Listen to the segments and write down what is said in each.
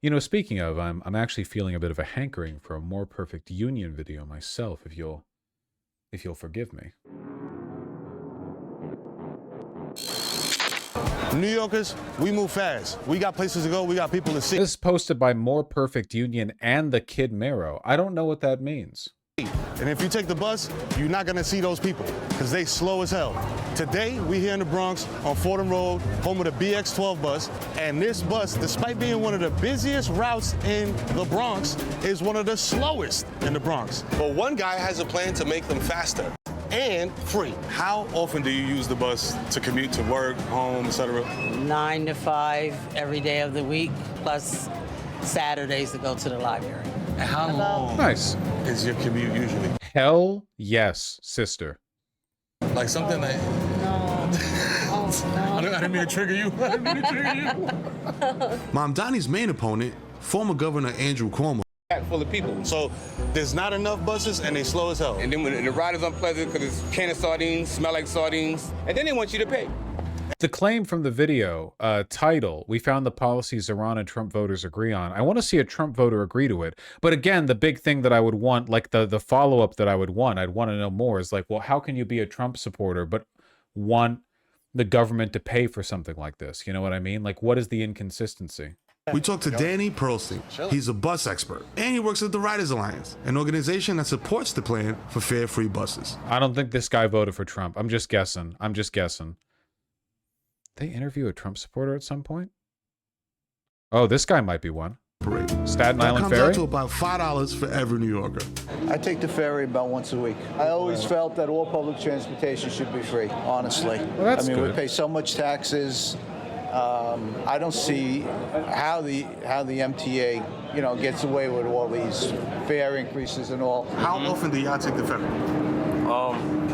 You know, speaking of, I'm actually feeling a bit of a hankering for a More Perfect Union video myself, if you'll forgive me. New Yorkers, we move fast. We got places to go. We got people to see. This is posted by More Perfect Union and the Kid Mero. I don't know what that means. And if you take the bus, you're not going to see those people because they slow as hell. Today, we here in the Bronx on Fordham Road, home of the BX12 bus. And this bus, despite being one of the busiest routes in the Bronx, is one of the slowest in the Bronx. But one guy has a plan to make them faster and free. How often do you use the bus to commute to work, home, etc.? 9 to 5 every day of the week, plus Saturdays to go to the library. And how long Nice. is your commute usually? Hell yes, sister. Like something that... No. Oh, no. I didn't mean to trigger you. I didn't mean to trigger you. Mamdani's main opponent, former Governor Andrew Cuomo. Full of people. So there's not enough buses and they slow as hell. And then when the ride is unpleasant because it's can of sardines, smell like sardines, and then they want you to pay. The claim from the video title, we found the policies Iran and Trump voters agree on. I want to see a Trump voter agree to it. But again, the big thing that I would want, like the follow-up that I'd want to know more is like, well, how can you be a Trump supporter but want the government to pay for something like this? You know what I mean? Like, what is the inconsistency? We talked to Danny Pearlstein. He's a bus expert, and he works at the Riders Alliance, an organization that supports the plan for fare-free buses. I don't think this guy voted for Trump. I'm just guessing. They interview a Trump supporter at some point? Oh, this guy might be one. Staten Island Ferry? Ferry? That comes out to about $5 for every New Yorker. I take the ferry about once a week. I always felt that all public transportation should be free, honestly. Well, that's I mean, good. we pay so much taxes. I don't see how the MTA, gets away with all these fare increases and all. How often do y'all take the ferry?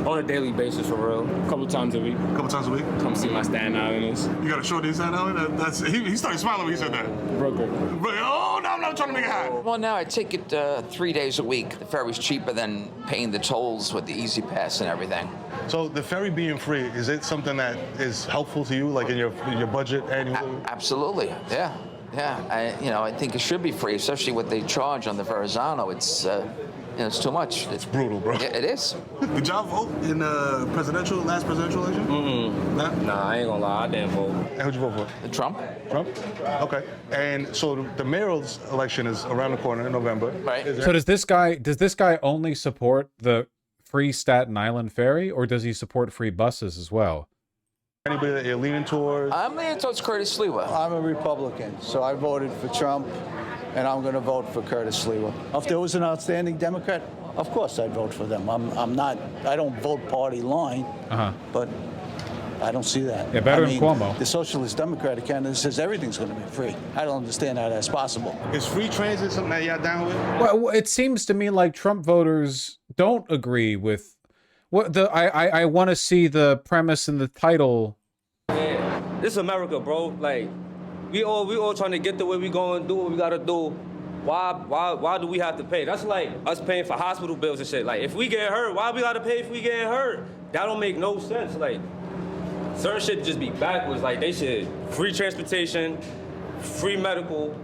On a daily basis, for real. A couple times a week. A couple times a week? Come see my Staten Islanders. You got a short in Staten Island? He started smiling when he said that. Broker. Oh, no, I'm not trying to make it high. Well, now I take it 3 days a week. The ferry's cheaper than paying the tolls with the Easy Pass and everything. So the ferry being free, is it something that is helpful to you, like in your budget annually? Absolutely, yeah. I think it should be free, especially what they charge on the Verrazano. It's too much. It's brutal, bro. Yeah, it is. Did y'all vote in the last presidential election? Nah, I ain't gonna lie, I didn't vote. And who'd you vote for? Trump? Trump? Okay. And so the mayor's election is around the corner in November. Right. So does this guy only support the free Staten Island ferry, or does he support free buses as well? Anybody that you're leaning towards? I'm leaning towards Curtis Lewa. I'm a Republican, so I voted for Trump, and I'm going to vote for Curtis Lewa. If there was an outstanding Democrat, of course I'd vote for them. I don't vote party line, but I don't see that. Yeah, better than Cuomo. The Socialist Democratic candidate says everything's going to be free. I don't understand how that's possible. Is free transit something that y'all down with? Well, it seems to me like Trump voters don't agree with what I want to see the premise and the title. Yeah, this is America, bro. Like, we all trying to get the way we going, do what we gotta do. Why do we have to pay? That's like us paying for hospital bills and shit. Like, if we get hurt, why we gotta pay if we get hurt? That don't make no sense. Like, certain shit just be backwards. Like, they should free transportation, free medical.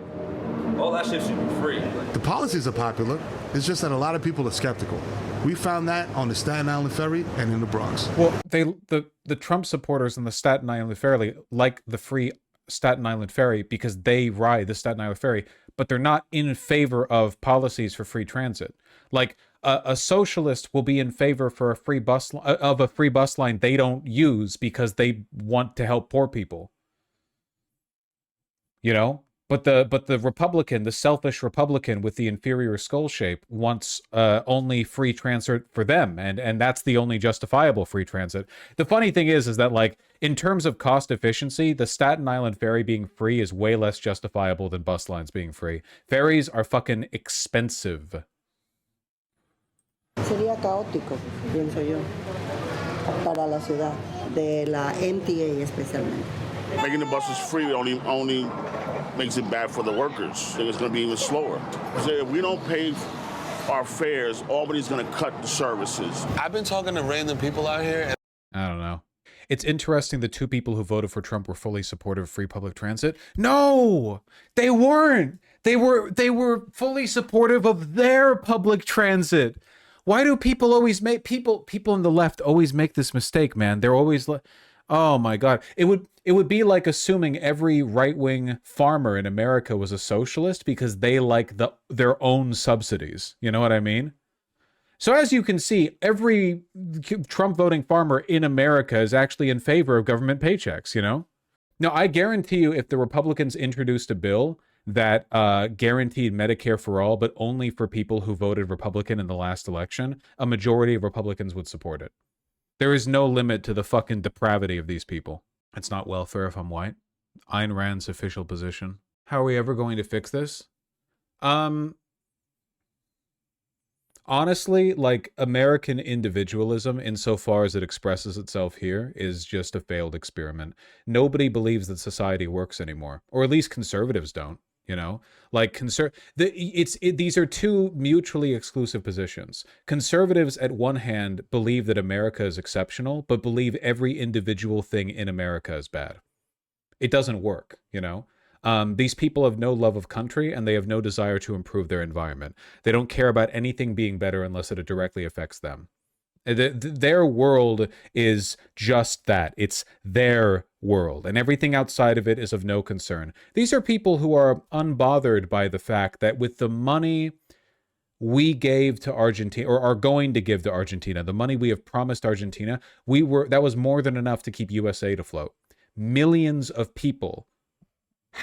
All that shit should be free. The policies are popular. It's just that a lot of people are skeptical. We found that on the Staten Island Ferry and in the Bronx. Well, the Trump supporters on the Staten Island Ferry like the free Staten Island Ferry because they ride the Staten Island Ferry, but they're not in favor of policies for free transit. Like a socialist will be in favor for a free bus line they don't use because they want to help poor people. You know? But the Republican, the selfish Republican with the inferior skull shape wants only free transit for them, and that's the only justifiable free transit. The funny thing is that, like, in terms of cost efficiency, the Staten Island ferry being free is way less justifiable than bus lines being free. Ferries are fucking expensive. Sería caótico, pienso yo, para la ciudad, de la MTA especialmente. Making the buses free only makes it bad for the workers. I think it's going to be even slower. So if we don't pay our fares, Albany's going to cut the services. I've been talking to random people out here. I don't know. It's interesting the two people who voted for Trump were fully supportive of free public transit. No, they weren't. They were fully supportive of their public transit. Why do people always make people on the left always make this mistake, man? They're always like, oh my God. It would be like assuming every right-wing farmer in America was a socialist because they like their own subsidies. You know what I mean? So as you can see, every Trump voting farmer in America is actually in favor of government paychecks, you know? Now, I guarantee you if the Republicans introduced a bill that guaranteed Medicare for all, but only for people who voted Republican in the last election, a majority of Republicans would support it. There is no limit to the fucking depravity of these people. It's not welfare if I'm white. Ayn Rand's official position. How are we ever going to fix this? Honestly, like, American individualism, insofar as it expresses itself here, is just a failed experiment. Nobody believes that society works anymore, or at least conservatives don't. You know, like these are two mutually exclusive positions. Conservatives, at one hand, believe that America is exceptional, but believe every individual thing in America is bad. It doesn't work, you know. These people have no love of country, and they have no desire to improve their environment. They don't care about anything being better unless it directly affects them. Their world is just that. It's their world, and everything outside of it is of no concern. These are people who are unbothered by the fact that with the money we gave to Argentina, or are going to give to Argentina, the money we have promised Argentina, that was more than enough to keep USA afloat. Millions of people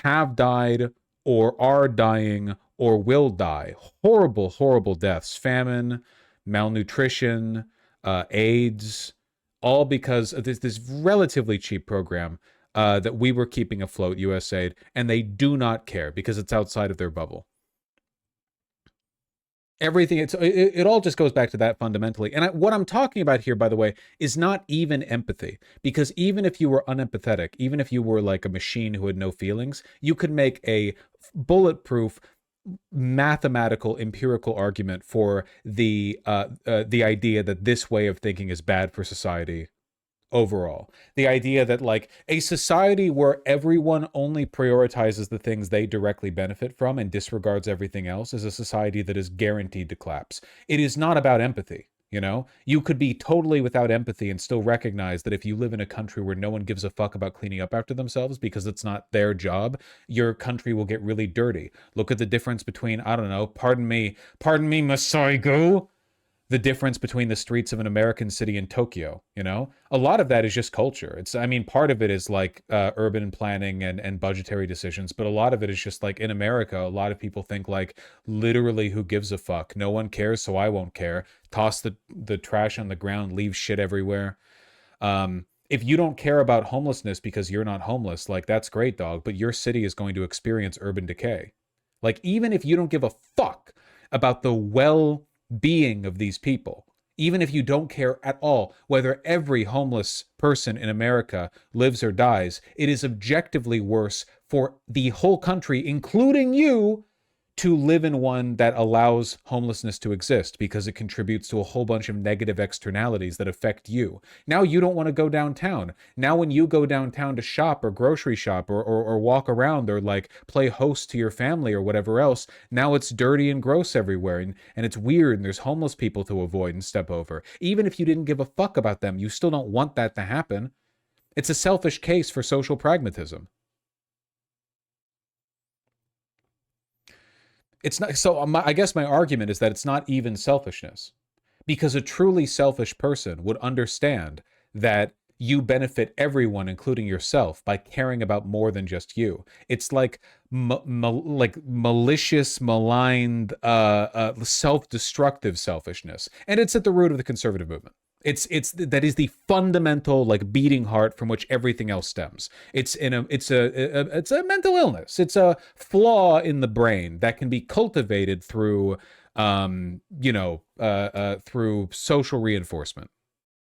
have died or are dying or will die. Horrible, horrible deaths. Famine, malnutrition, AIDS, all because of this relatively cheap program that we were keeping afloat, USAID, and they do not care because it's outside of their bubble. Everything, it all just goes back to that fundamentally. And what I'm talking about here, by the way, is not even empathy. Because even if you were unempathetic, even if you were like a machine who had no feelings, you could make a bulletproof, mathematical, empirical argument for the idea that this way of thinking is bad for society overall. The idea that, like, a society where everyone only prioritizes the things they directly benefit from and disregards everything else is a society that is guaranteed to collapse. It is not about empathy, you know? You could be totally without empathy and still recognize that if you live in a country where no one gives a fuck about cleaning up after themselves because it's not their job, your country will get really dirty. Look at the difference between, I don't know, pardon me, Masaigo, the difference between the streets of an American city and Tokyo, you know? A lot of that is just culture. Part of it is like urban planning and budgetary decisions, but a lot of it is just like in America, a lot of people think like, literally, who gives a fuck? No one cares, so I won't care. Toss the trash on the ground, leave shit everywhere. If you don't care about homelessness because you're not homeless, like, that's great, dog, but your city is going to experience urban decay. Like, even if you don't give a fuck about the well-being of these people, even if you don't care at all whether every homeless person in America lives or dies, it is objectively worse for the whole country, including you, to live in one that allows homelessness to exist because it contributes to a whole bunch of negative externalities that affect you. Now you don't want to go downtown. Now when you go downtown to shop or grocery shop or walk around or like play host to your family or whatever else, now it's dirty and gross everywhere and it's weird and there's homeless people to avoid and step over. Even if you didn't give a fuck about them, you still don't want that to happen. It's a selfish case for social pragmatism. It's not, so I guess my argument is that it's not even selfishness, because a truly selfish person would understand that you benefit everyone, including yourself, by caring about more than just you. It's like malicious, maligned, self-destructive selfishness, and it's at the root of the conservative movement. That is the fundamental, like, beating heart from which everything else stems. It's a mental illness. It's a flaw in the brain that can be cultivated through through social reinforcement.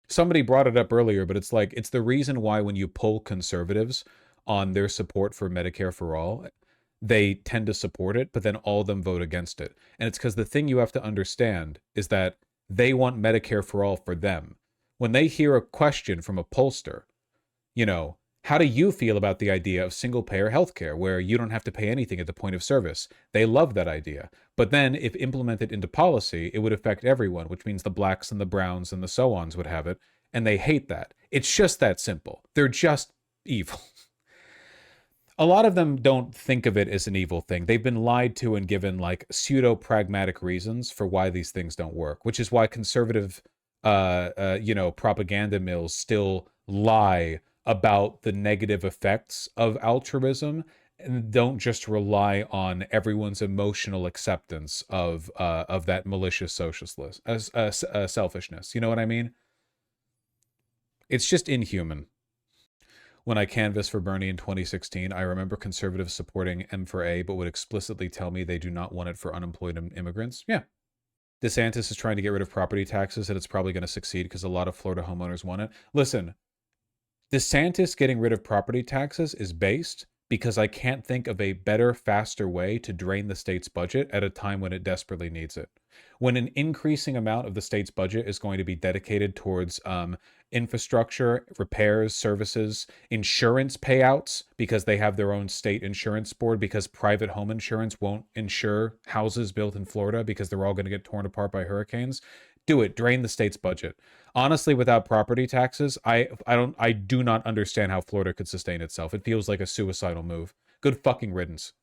Somebody brought it up earlier, but it's like, it's the reason why when you poll conservatives on their support for Medicare for all, they tend to support it, but then all of them vote against it. And it's because the thing you have to understand is that they want Medicare for all for them. When they hear a question from a pollster, you know, How do you feel about the idea of single-payer healthcare, where you don't have to pay anything at the point of service? They love that idea. But then, if implemented into policy, it would affect everyone, which means the blacks and the browns and the so-ons would have it, and they hate that. It's just that simple. They're just evil. A lot of them don't think of it as an evil thing. They've been lied to and given, like, pseudo-pragmatic reasons for why these things don't work, which is why conservative, propaganda mills still lie about the negative effects of altruism and don't just rely on everyone's emotional acceptance of that malicious selfishness. You know what I mean? It's just inhuman. When I canvassed for Bernie in 2016, I remember conservatives supporting M for A, but would explicitly tell me they do not want it for unemployed immigrants. Yeah. DeSantis is trying to get rid of property taxes, and it's probably going to succeed because a lot of Florida homeowners want it. Listen, DeSantis getting rid of property taxes is based because I can't think of a better, faster way to drain the state's budget at a time when it desperately needs it. When an increasing amount of the state's budget is going to be dedicated towards infrastructure, repairs, services, insurance payouts, because they have their own state insurance board, because private home insurance won't insure houses built in Florida because they're all going to get torn apart by hurricanes. Do it. Drain the state's budget. Honestly, without property taxes, I do not understand how Florida could sustain itself. It feels like a suicidal move. Good fucking riddance.